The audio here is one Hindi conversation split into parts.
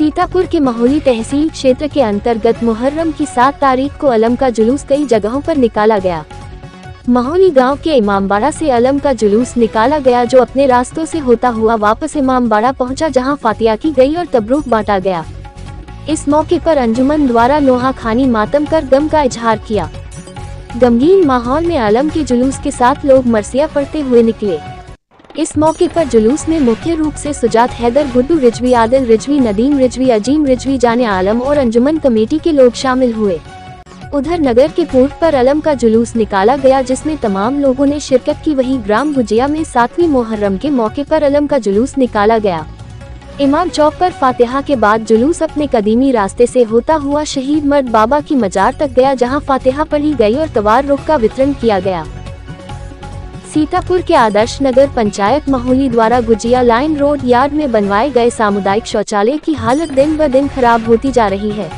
सीतापुर के महोली तहसील क्षेत्र के अंतर्गत मुहर्रम की 7 तारीख को अलम का जुलूस कई जगहों पर निकाला गया। महोली गांव के इमामबाड़ा से अलम का जुलूस निकाला गया, जो अपने रास्तों से होता हुआ वापस इमामबाड़ा पहुंचा, जहां फातिया की गई और तबरूक बांटा गया। इस मौके पर अंजुमन द्वारा नोहा खानी मातम कर गम का इजहार किया। गमगीन माहौल में अलम के जुलूस के साथ लोग मरसिया पढ़ते हुए निकले। इस मौके पर जुलूस में मुख्य रूप से सुजात हैदर, गुड्डू रिजवी, आदिल रिजवी, नदीम रिजवी, अजीम रिजवी, जाने आलम और अंजुमन कमेटी के लोग शामिल हुए। उधर नगर के पूर्व पर अलम का जुलूस निकाला गया, जिसमें तमाम लोगों ने शिरकत की। वहीं ग्राम गुजिया में 7वीं मुहर्रम के मौके पर अलम का जुलूस निकाला गया। इमाम चौक पर फातिहा के बाद जुलूस अपने कदीमी रास्ते से होता हुआ शहीद मर्द बाबा की मजार तक गया, जहां फातिहा पढ़ी गई और तवार रुख का वितरण किया गया। सीतापुर के आदर्श नगर पंचायत महोली द्वारा गुजिया लाइन रोड यार्ड में बनवाए गए सामुदायिक शौचालय की हालत दिन ब दिन खराब होती जा रही है,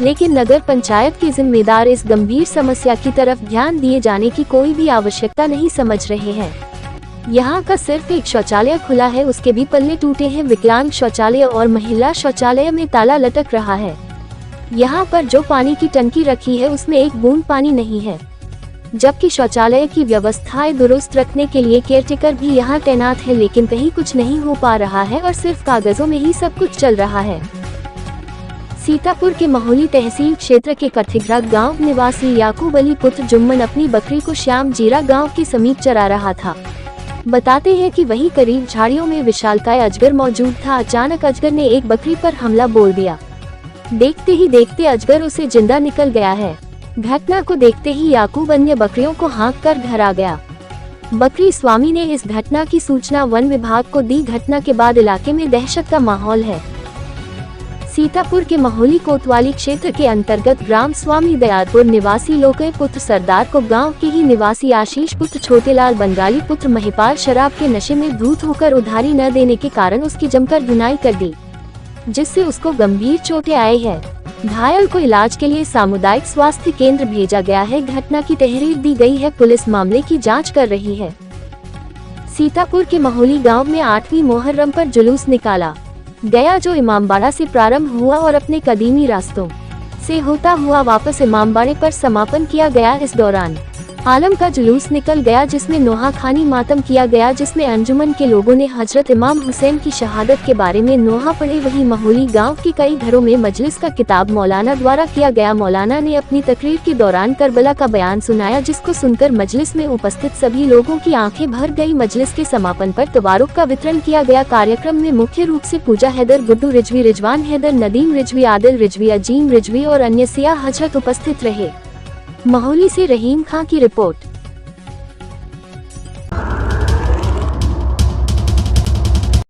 लेकिन नगर पंचायत के जिम्मेदार इस गंभीर समस्या की तरफ ध्यान दिए जाने की कोई भी आवश्यकता नहीं समझ रहे हैं। यहाँ का सिर्फ एक शौचालय खुला है, उसके भी पल्ले टूटे हैं। विकलांग शौचालय और महिला शौचालय में ताला लटक रहा है। यहाँ पर जो पानी की टंकी रखी है उसमें एक बूंद पानी नहीं है, जबकि शौचालय की व्यवस्थाएं दुरुस्त रखने के लिए केयरटेकर भी यहाँ तैनात है, लेकिन कहीं कुछ नहीं हो पा रहा है और सिर्फ कागजों में ही सब कुछ चल रहा है। सीतापुर के महोली तहसील क्षेत्र के कथिग्रा गांव निवासी याकूब अली पुत्र जुम्मन अपनी बकरी को श्याम जीरा गांव के समीप चरा रहा था। बताते हैं कि वहीं करीब झाड़ियों में विशालकाय अजगर मौजूद था। अचानक अजगर ने एक बकरी पर हमला बोल दिया। देखते ही देखते अजगर उसे जिंदा निकल गया है। घटना को देखते ही याकूब अन्य बकरियों को हाँक कर घर आ गया। बकरी स्वामी ने इस घटना की सूचना वन विभाग को दी। घटना के बाद इलाके में दहशत का माहौल है। सीतापुर के महोली कोतवाली क्षेत्र के अंतर्गत ग्राम स्वामी दयालपुर निवासी लोके पुत्र सरदार को गांव के ही निवासी आशीष पुत्र छोटेलाल बंगाली पुत्र महिपाल शराब के नशे में धूत होकर उधारी न देने के कारण उसकी जमकर धुनाई कर दी, जिससे उसको गंभीर चोटें आई है। घायल को इलाज के लिए सामुदायिक स्वास्थ्य केंद्र भेजा गया है। घटना की तहरीर दी गई है। पुलिस मामले की जांच कर रही है। सीतापुर के महोली गांव में 8वीं मुहर्रम पर जुलूस निकाला गया, जो इमामबाड़ा से प्रारंभ हुआ और अपने कदीमी रास्तों से होता हुआ वापस इमामबाड़े पर समापन किया गया। इस दौरान आलम का जुलूस निकल गया, जिसमें नोहा खानी मातम किया गया, जिसमें अंजुमन के लोगों ने हजरत इमाम हुसैन की शहादत के बारे में नोहा पढ़े। वहीं महोली गांव के कई घरों में मजलिस का किताब मौलाना द्वारा किया गया। मौलाना ने अपनी तकरीर के दौरान करबला का बयान सुनाया, जिसको सुनकर मजलिस में उपस्थित सभी लोगों की आंखें भर गई। मजलिस के समापन पर तवारुक का वितरण किया गया। कार्यक्रम में मुख्य रूप से पूजा हैदर, गुड्डू रिजवी, रिजवान हैदर, नदीम रिजवी, आदिल रिजवी, अजीम रिजवी और अन्य सिया हजरत उपस्थित रहे। महोली से रहीम खां की रिपोर्ट।